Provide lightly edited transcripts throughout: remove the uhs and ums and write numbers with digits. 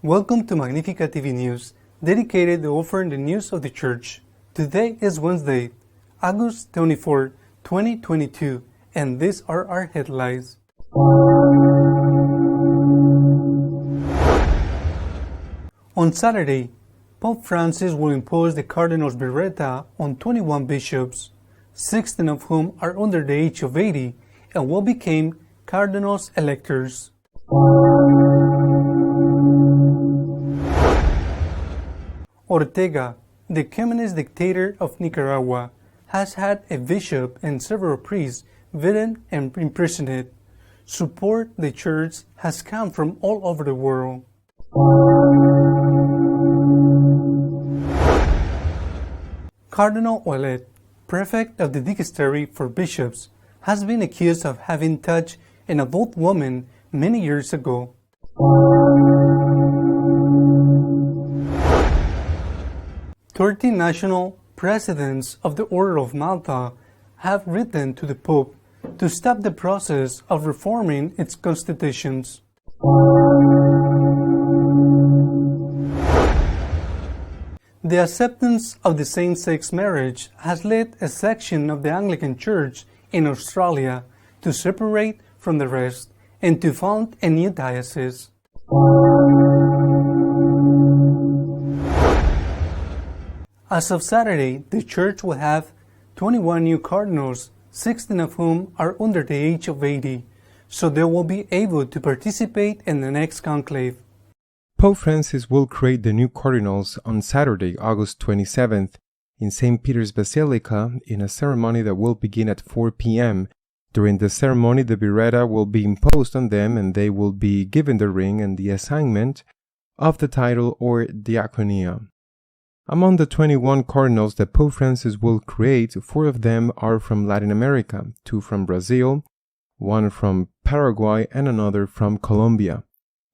Welcome to Magnificat TV News, dedicated to offering the news of the Church. Today is Wednesday, August 24, 2022, and these are our headlines. On Saturday, Pope Francis will impose the Cardinal's Biretta on 21 bishops, 16 of whom are under the age of 80 and will become Cardinals electors. Ortega, the communist dictator of Nicaragua, has had a bishop and several priests beaten and imprisoned. Support the Church has come from all over the world. Cardinal Ouellet, prefect of the dicastery for bishops, has been accused of having touched an adult woman many years ago. Thirty national presidents of the Order of Malta have written to the Pope to stop the process of reforming its constitutions. The acceptance of the same-sex marriage has led a section of the Anglican Church in Australia to separate from the rest and to found a new diocese. As of Saturday, the Church will have 21 new cardinals, 16 of whom are under the age of 80, so they will be able to participate in the next conclave. Pope Francis will create the new cardinals on Saturday, August 27th, in St. Peter's Basilica in a ceremony that will begin at 4 p.m. During the ceremony, the biretta will be imposed on them and they will be given the ring and the assignment of the title or diaconia. Among the 21 cardinals that Pope Francis will create, 4 of them are from Latin America, 2 from Brazil, 1 from Paraguay, and another from Colombia.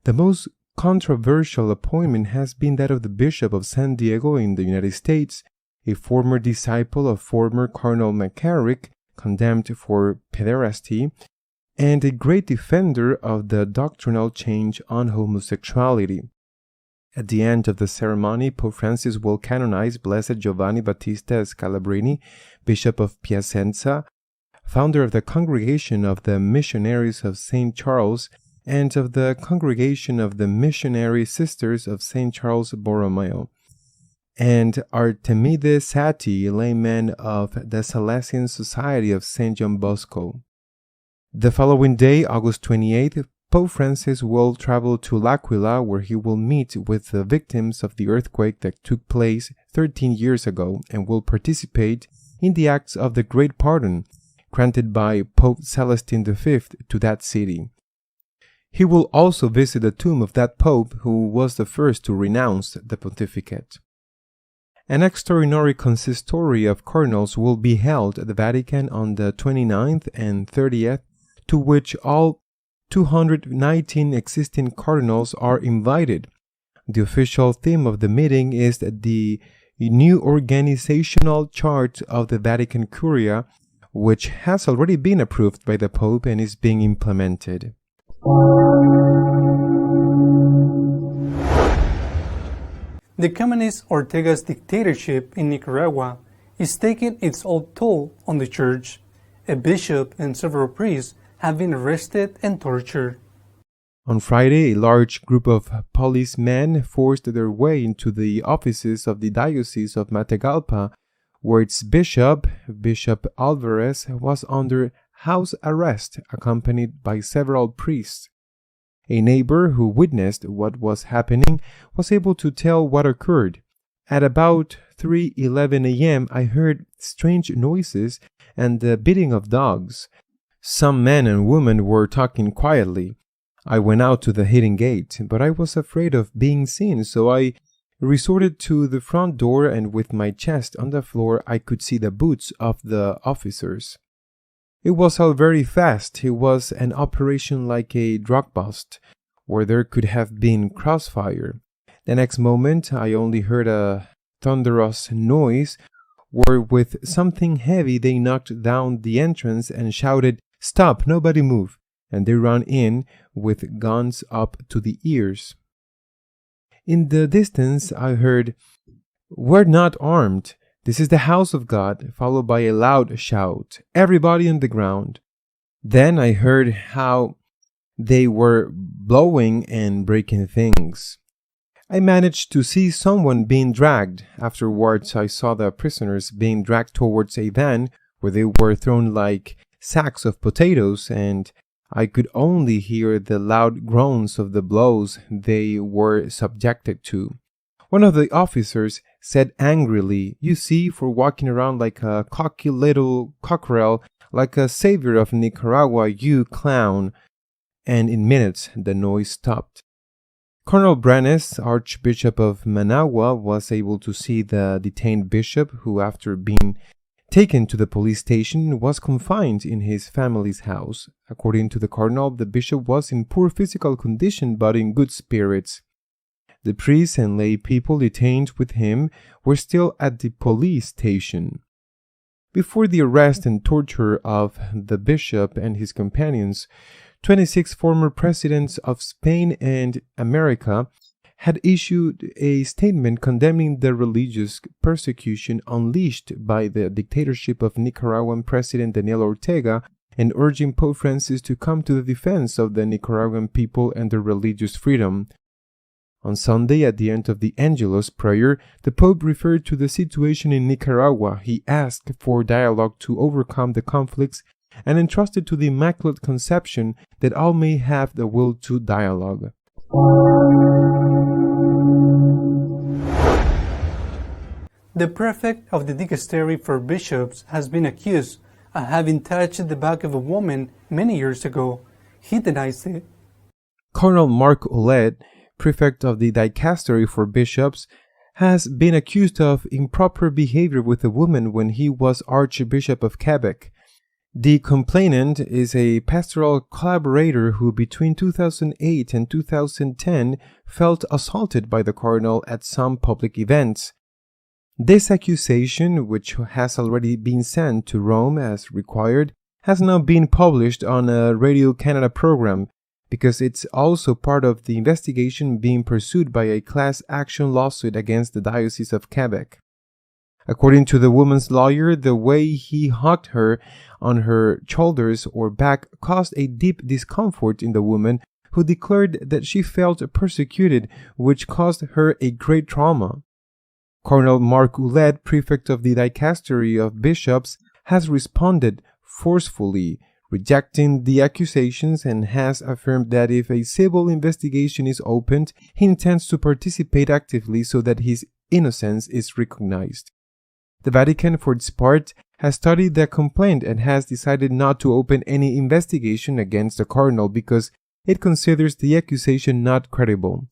The most controversial appointment has been that of the Bishop of San Diego in the United States, a former disciple of former Cardinal McCarrick, condemned for pederasty, and a great defender of the doctrinal change on homosexuality. At the end of the ceremony, Pope Francis will canonize Blessed Giovanni Battista Scalabrini, Bishop of Piacenza, founder of the Congregation of the Missionaries of St. Charles and of the Congregation of the Missionary Sisters of St. Charles Borromeo, and Artemide Sati, layman of the Salesian Society of St. John Bosco. The following day, August 28th, Pope Francis will travel to L'Aquila, where he will meet with the victims of the earthquake that took place 13 years ago and will participate in the acts of the Great Pardon granted by Pope Celestine V to that city. He will also visit the tomb of that pope who was the first to renounce the pontificate. An extraordinary consistory of cardinals will be held at the Vatican on the 29th and 30th, to which all 219 existing cardinals are invited. The official theme of the meeting is the new organizational chart of the Vatican Curia, which has already been approved by the Pope and is being implemented. The communist Ortega's dictatorship in Nicaragua is taking its old toll on the Church. A bishop and several priests have been arrested and tortured. On Friday, a large group of policemen forced their way into the offices of the Diocese of Matagalpa, where its bishop, Bishop Alvarez, was under house arrest, accompanied by several priests. A neighbor who witnessed what was happening was able to tell what occurred. At about 3:11 a.m., I heard strange noises and the beating of dogs. Some men and women were talking quietly. I went out to the hidden gate, but I was afraid of being seen, so I resorted to the front door, and with my chest on the floor, I could see the boots of the officers. It was all very fast. It was an operation like a drug bust, where there could have been crossfire. The next moment, I only heard a thunderous noise, where with something heavy they knocked down the entrance and shouted, "Stop, nobody move," and they ran in with guns up to the ears. In the distance, I heard, "We're not armed. This is the house of God," followed by a loud shout, "Everybody on the ground." Then I heard how they were blowing and breaking things. I managed to see someone being dragged. Afterwards, I saw the prisoners being dragged towards a van where they were thrown like sacks of potatoes, and I could only hear the loud groans of the blows they were subjected to. One of the officers said angrily, "You see, for walking around like a cocky little cockerel, like a savior of Nicaragua, you clown." And in minutes the noise stopped. Colonel Brenes, Archbishop of Managua, was able to see the detained bishop, who, after being taken to the police station, was confined in his family's house. According to the cardinal, the bishop was in poor physical condition but in good spirits. The priests and lay people detained with him were still at the police station. Before the arrest and torture of the bishop and his companions, 26 former presidents of Spain and America had issued a statement condemning the religious persecution unleashed by the dictatorship of Nicaraguan President Daniel Ortega and urging Pope Francis to come to the defense of the Nicaraguan people and their religious freedom. On Sunday, at the end of the Angelus prayer, the Pope referred to the situation in Nicaragua. He asked for dialogue to overcome the conflicts and entrusted to the Immaculate Conception that all may have the will to dialogue. The prefect of the dicastery for bishops has been accused of having touched the back of a woman many years ago. He denies it. Cardinal Marc Ouellet, prefect of the dicastery for bishops, has been accused of improper behavior with a woman when he was Archbishop of Quebec. The complainant is a pastoral collaborator who between 2008 and 2010 felt assaulted by the cardinal at some public events. This accusation, which has already been sent to Rome as required, has now been published on a Radio Canada program because it's also part of the investigation being pursued by a class action lawsuit against the Diocese of Quebec. According to the woman's lawyer, the way he hugged her on her shoulders or back caused a deep discomfort in the woman, who declared that she felt persecuted, which caused her a great trauma. Cardinal Marc Ouellet, prefect of the dicastery of bishops, has responded forcefully, rejecting the accusations, and has affirmed that if a civil investigation is opened, he intends to participate actively so that his innocence is recognized. The Vatican, for its part, has studied the complaint and has decided not to open any investigation against the cardinal because it considers the accusation not credible.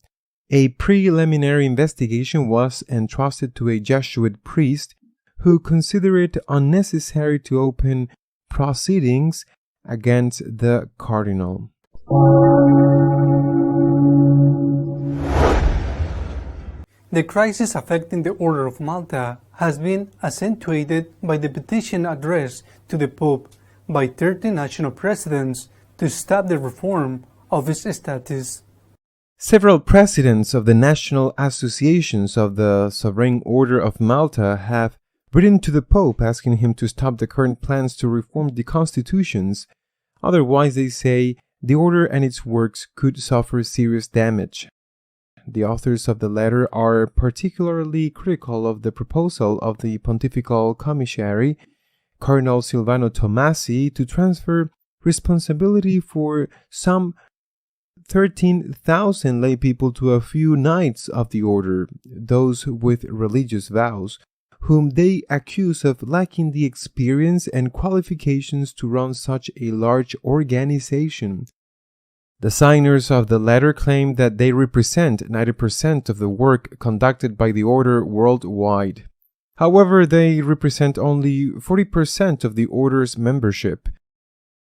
A preliminary investigation was entrusted to a Jesuit priest who considered it unnecessary to open proceedings against the cardinal. The crisis affecting the Order of Malta has been accentuated by the petition addressed to the Pope by 30 national presidents to stop the reform of its status. Several presidents of the national associations of the Sovereign Order of Malta have written to the Pope asking him to stop the current plans to reform the constitutions. Otherwise, they say, the order and its works could suffer serious damage. The authors of the letter are particularly critical of the proposal of the Pontifical Commissary, Cardinal Silvano Tomasi, to transfer responsibility for some 13,000 lay people to a few knights of the order, those with religious vows, whom they accuse of lacking the experience and qualifications to run such a large organization. The signers of the letter claim that they represent 90% of the work conducted by the order worldwide. However, they represent only 40% of the order's membership.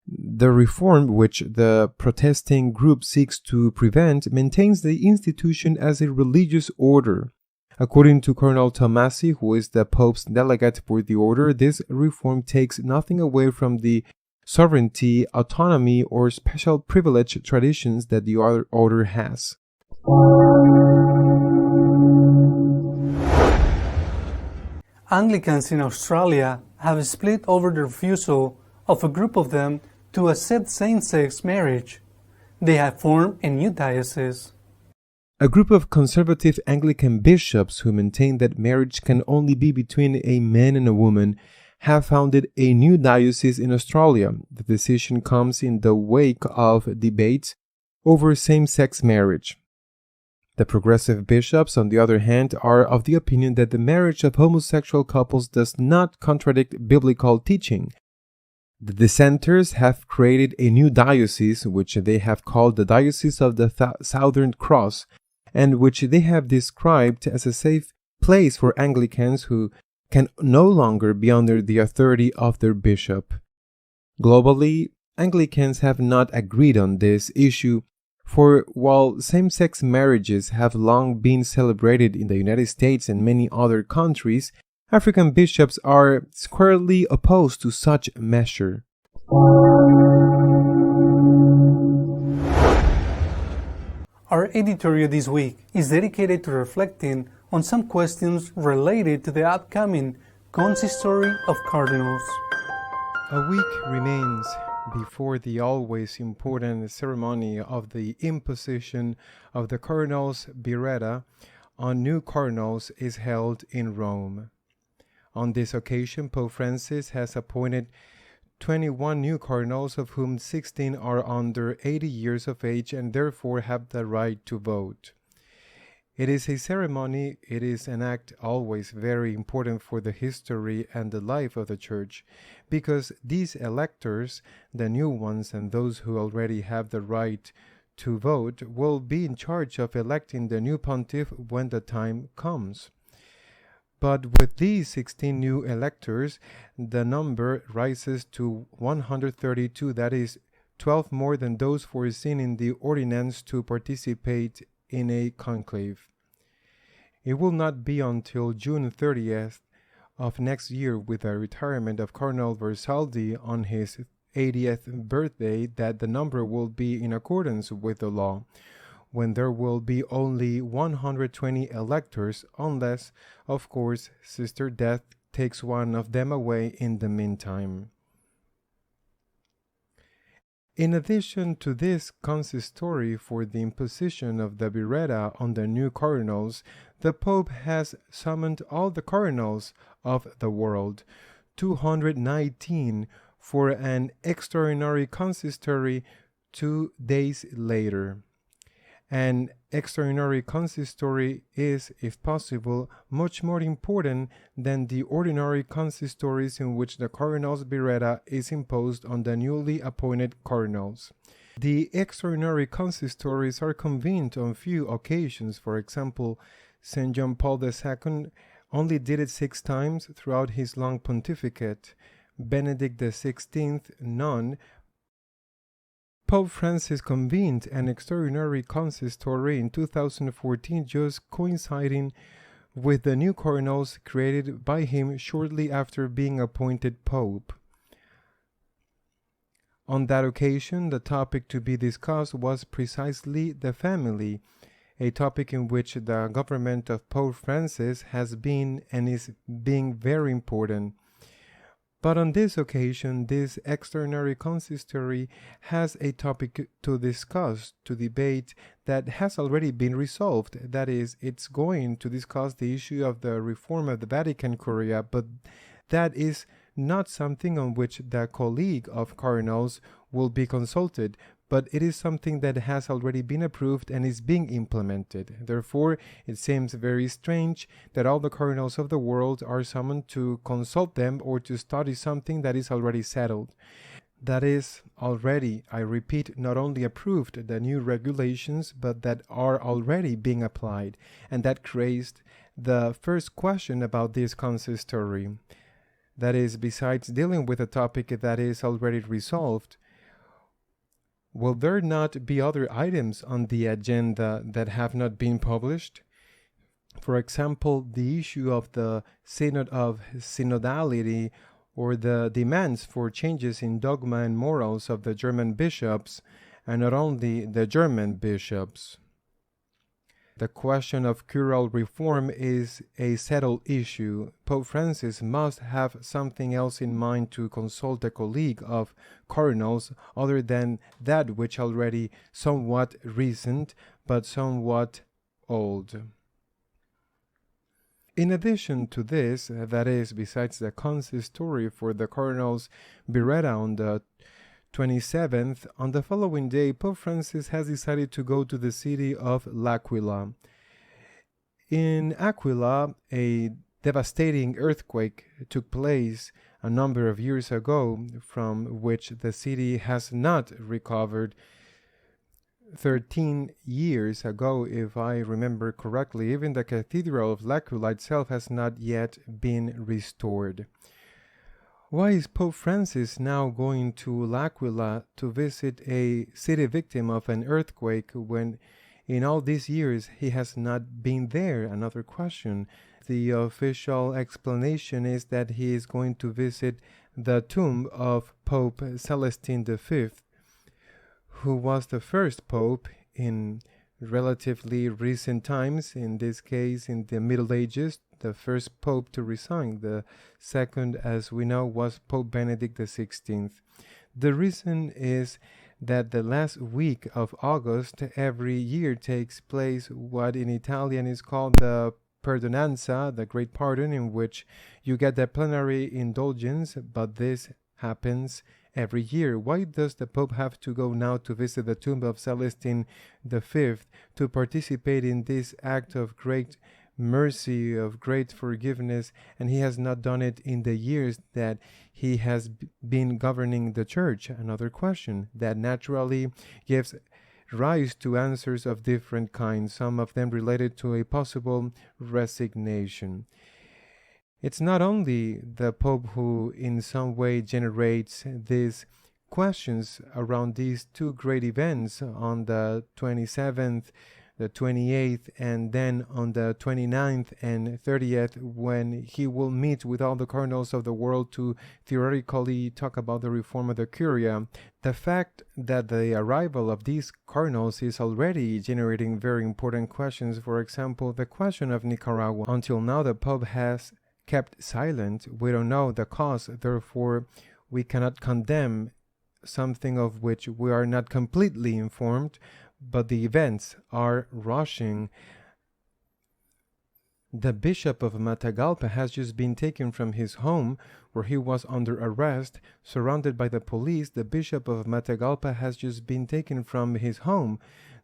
The reform, which the protesting group seeks to prevent, maintains the institution as a religious order. According to Cardinal Tomasi, who is the Pope's delegate for the order, this reform takes nothing away from the sovereignty, autonomy, or special privilege traditions that the order has. Anglicans in Australia have split over the refusal of a group of them to accept same-sex marriage. They have formed a new diocese. A group of conservative Anglican bishops who maintain that marriage can only be between a man and a woman have founded a new diocese in Australia. The decision comes in the wake of debates over same-sex marriage. The progressive bishops, on the other hand, are of the opinion that the marriage of homosexual couples does not contradict biblical teaching. The dissenters have created a new diocese, which they have called the Diocese of the Southern Cross, and which they have described as a safe place for Anglicans who can no longer be under the authority of their bishop. Globally, Anglicans have not agreed on this issue, for while same-sex marriages have long been celebrated in the United States and many other countries, African bishops are squarely opposed to such a measure. Our editorial this week is dedicated to reflecting on some questions related to the upcoming Consistory of Cardinals. A week remains before the always important ceremony of the imposition of the Cardinals' biretta on new cardinals is held in Rome. On this occasion, Pope Francis has appointed 21 new cardinals, of whom 16 are under 80 years of age and therefore have the right to vote. It is a ceremony, it is an act always very important for the history and the life of the Church, because these electors, the new ones and those who already have the right to vote, will be in charge of electing the new pontiff when the time comes. But with these 16 new electors, the number rises to 132, that is, 12 more than those foreseen in the ordinance to participate in a conclave. It will not be until June 30th of next year, with the retirement of Cardinal Versaldi on his 80th birthday, that the number will be in accordance with the law, when there will be only 120 electors, unless, of course, Sister Death takes one of them away in the meantime. In addition to this consistory for the imposition of the biretta on the new cardinals, the Pope has summoned all the cardinals of the world, 219, for an extraordinary consistory 2 days later. An extraordinary consistory is, if possible, much more important than the ordinary consistories in which the cardinal's biretta is imposed on the newly appointed cardinals. The extraordinary consistories are convened on few occasions. For example, St. John Paul II only did it 6 times throughout his long pontificate. Benedict XVI, none. Pope Francis convened an extraordinary consistory in 2014, just coinciding with the new cardinals created by him shortly after being appointed Pope. On that occasion, the topic to be discussed was precisely the family, a topic in which the government of Pope Francis has been and is being very important. But on this occasion, this extraordinary consistory has a topic to discuss, to debate, that has already been resolved. That is, it's going to discuss the issue of the reform of the Vatican Curia, but that is not something on which the Colleague of Cardinals will be consulted, but it is something that has already been approved and is being implemented. Therefore, it seems very strange that all the cardinals of the world are summoned to consult them or to study something that is already settled. That is already, I repeat, not only approved, the new regulations, but that are already being applied. And that creates the first question about this consistory. That is, besides dealing with a topic that is already resolved, will there not be other items on the agenda that have not been published? For example, the issue of the Synod of Synodality, or the demands for changes in dogma and morals of the German bishops, and not only the German bishops. The question of curral reform is a settled issue. Pope Francis must have something else in mind to consult a colleague of cardinals other than that which already somewhat recent but somewhat old. In addition to this, that is, besides the consistory for the cardinals Beretta on the 27th, on the following day, Pope Francis has decided to go to the city of L'Aquila. In Aquila, a devastating earthquake took place a number of years ago, from which the city has not recovered. 13 years ago, if I remember correctly, even the Cathedral of L'Aquila itself has not yet been restored. Why is Pope Francis now going to L'Aquila to visit a city victim of an earthquake when in all these years he has not been there? Another question. The official explanation is that he is going to visit the tomb of Pope Celestine V, who was the first pope in relatively recent times, in this case in the Middle Ages, the first pope to resign. The second, as we know, was Pope Benedict XVI. The reason is that the last week of August every year takes place what in Italian is called the Perdonanza, the Great Pardon, in which you get the plenary indulgence, but this happens every year. Why does the Pope have to go now to visit the tomb of Celestine V to participate in this act of great mercy, of great forgiveness, and he has not done it in the years that he has been governing the church? Another question that naturally gives rise to answers of different kinds, some of them related to a possible resignation. It's not only the Pope who in some way generates these questions around these two great events on the 27th, the 28th, and then on the 29th and 30th, when he will meet with all the cardinals of the world to theoretically talk about the reform of the Curia. The fact that the arrival of these cardinals is already generating very important questions. For example, the question of Nicaragua. Until now, the Pope has kept silent. We don't know the cause, therefore we cannot condemn something of which we are not completely informed, but the events are rushing. The Bishop of Matagalpa has just been taken from his home where he was under arrest, surrounded by the police. The Bishop of Matagalpa has just been taken from his home.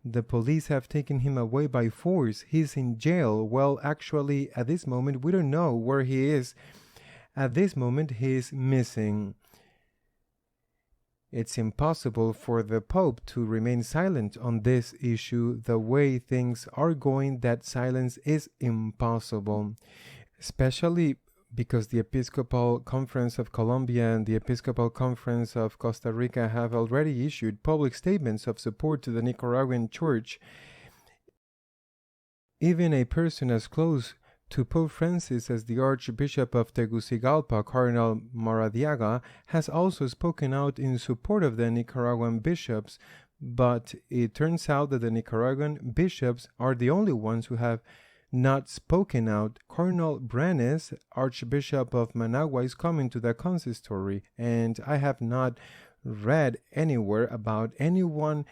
The police have taken him away by force. He's in jail. Well, actually, at this moment, we don't know where he is. At this moment, he is missing. It's impossible for the Pope to remain silent on this issue. The way things are going, that silence is impossible, especially because the Episcopal Conference of Colombia and the Episcopal Conference of Costa Rica have already issued public statements of support to the Nicaraguan Church. Even a person as close to Pope Francis as the Archbishop of Tegucigalpa, Cardinal Maradiaga, has also spoken out in support of the Nicaraguan bishops, but it turns out that the Nicaraguan bishops are the only ones who have not spoken out. Cardinal Brenes, Archbishop of Managua, is coming to the consistory, and I have not read anywhere about anyone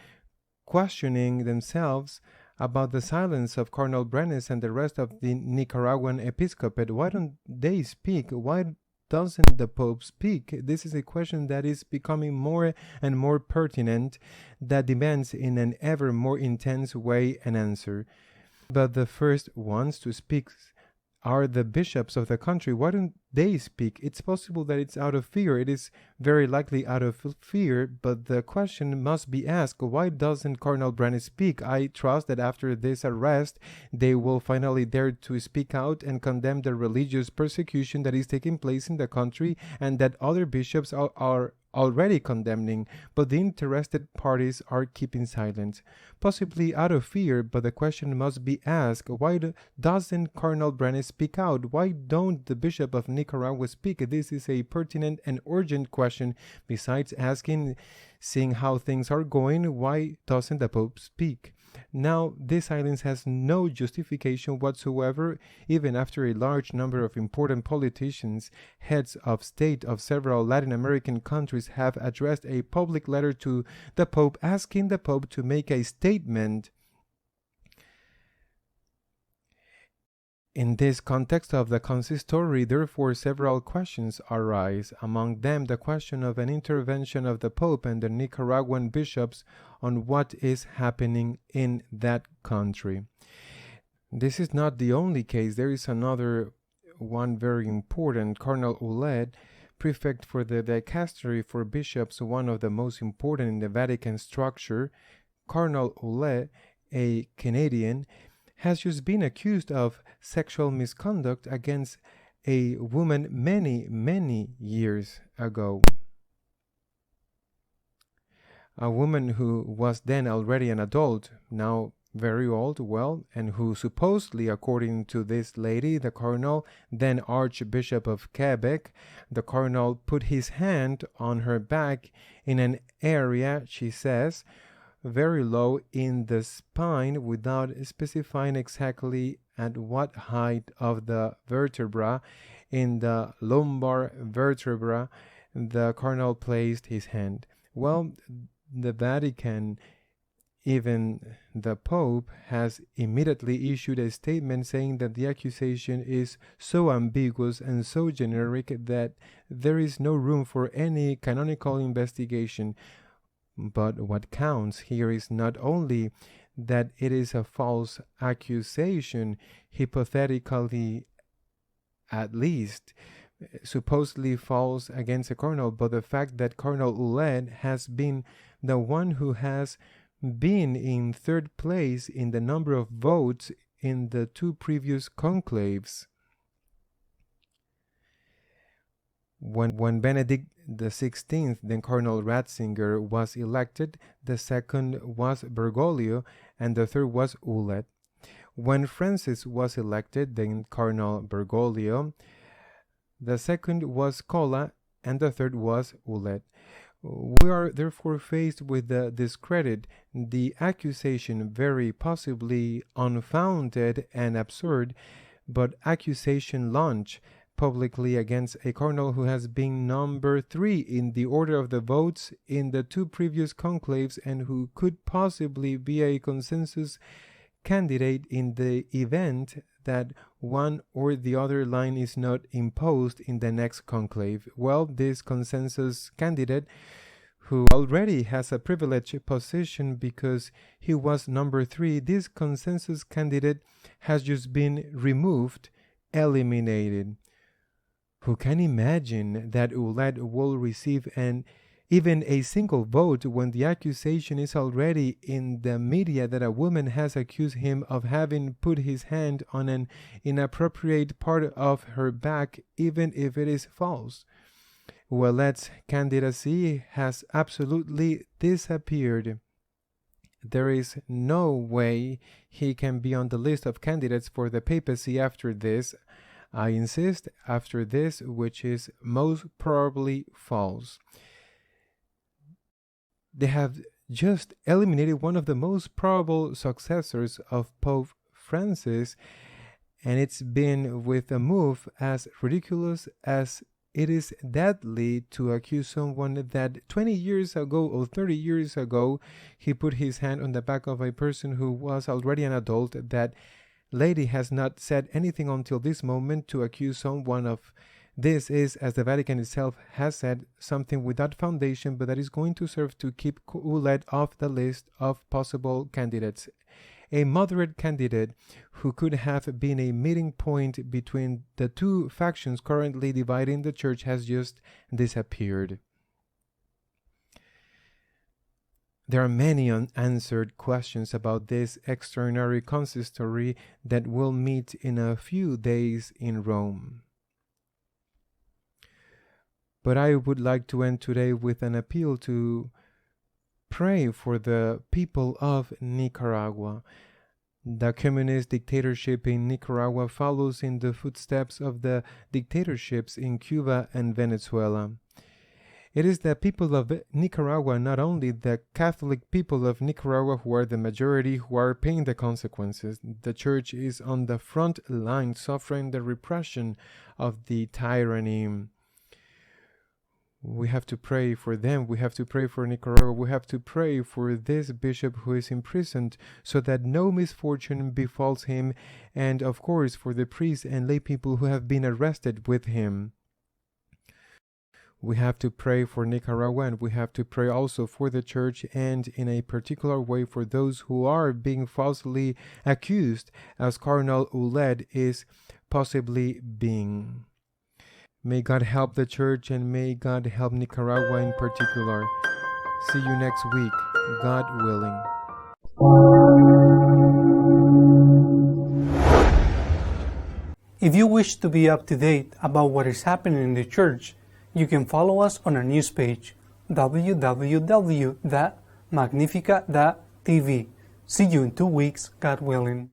questioning themselves about the silence of Cardinal Brenes and the rest of the Nicaraguan episcopate. Why don't they speak? Why doesn't the Pope speak? This is a question that is becoming more and more pertinent, that demands in an ever more intense way an answer. But the first ones to speak are the bishops of the country. Why don't they speak? It's possible that it's out of fear. It is very likely out of fear, but the question must be asked, why doesn't Cardinal Brenes speak? I trust that after this arrest, they will finally dare to speak out and condemn the religious persecution that is taking place in the country and that other bishops are already condemning, but the interested parties are keeping silent, possibly out of fear. But the question must be asked, why doesn't Cardinal Brenes speak out? Why don't the Bishop of Nicaragua speak? This is a pertinent and urgent question. Besides asking, seeing how things are going, why doesn't the Pope speak? Now, this silence has no justification whatsoever, even after a large number of important politicians, heads of state of several Latin American countries have addressed a public letter to the Pope asking the Pope to make a statement. In this context of the consistory, therefore, several questions arise, among them the question of an intervention of the Pope and the Nicaraguan bishops on what is happening in that country. This is not the only case. There is another one very important. Cardinal Ouellet, prefect for the dicastery for bishops, one of the most important in the Vatican structure. Cardinal Ouellet, a Canadian, has just been accused of sexual misconduct against a woman many years ago. A woman who was then already an adult, now very old, and who supposedly, according to this lady, the cardinal, then Archbishop of Quebec, the cardinal put his hand on her back in an area, she says, very low in the spine without specifying exactly at what height of the vertebra. In the lumbar vertebra, the cardinal placed his hand. Well, the Vatican, even the Pope, has immediately issued a statement saying that the accusation is so ambiguous and so generic that there is no room for any canonical investigation. But what counts here is not only that it is a false accusation, hypothetically at least, supposedly false against a cardinal, but the fact that Cardinal Ouellet has been the one who has been in third place in the number of votes in the two previous conclaves. When Benedict XVI, then Cardinal Ratzinger, was elected, the second was Bergoglio, and the third was Ouellet. When Francis was elected, then Cardinal Bergoglio, the second was Colla, and the third was Ouellet. We are therefore faced with the discredit, the accusation, very possibly unfounded and absurd, but accusation launched publicly against a cardinal who has been number 3 in the order of the votes in the two previous conclaves and who could possibly be a consensus candidate in the event that one or the other line is not imposed in the next conclave. Well, this consensus candidate, who already has a privileged position because he was number 3, this consensus candidate has just been removed, eliminated. Who can imagine that Ouellet will receive even a single vote when the accusation is already in the media that a woman has accused him of having put his hand on an inappropriate part of her back, even if it is false? Ouellet's candidacy has absolutely disappeared. There is no way he can be on the list of candidates for the papacy after this. I insist, after this, which is most probably false. They have just eliminated one of the most probable successors of Pope Francis, and it's been with a move as ridiculous as it is deadly to accuse someone that 20 years ago or 30 years ago he put his hand on the back of a person who was already an adult. That lady has not said anything until this moment to accuse someone of this is, as the Vatican itself has said, something without foundation, but that is going to serve to keep Ouellet off the list of possible candidates. A moderate candidate who could have been a meeting point between the two factions currently dividing the church has just disappeared. There are many unanswered questions about this extraordinary consistory that will meet in a few days in Rome. But I would like to end today with an appeal to pray for the people of Nicaragua. The communist dictatorship in Nicaragua follows in the footsteps of the dictatorships in Cuba and Venezuela. It is the people of Nicaragua, not only the Catholic people of Nicaragua who are the majority, who are paying the consequences. The church is on the front line suffering the repression of the tyranny. We have to pray for them. We have to pray for Nicaragua. We have to pray for this bishop who is imprisoned so that no misfortune befalls him, and of course for the priests and lay people who have been arrested with him. We have to pray for Nicaragua, and we have to pray also for the church, and in a particular way for those who are being falsely accused, as Cardinal Ouellette is possibly being. May God help the church, and may God help Nicaragua in particular. See you next week, God willing. If you wish to be up to date about what is happening in the church, you can follow us on our news page, www.magnificat.tv. See you in 2 weeks, God willing.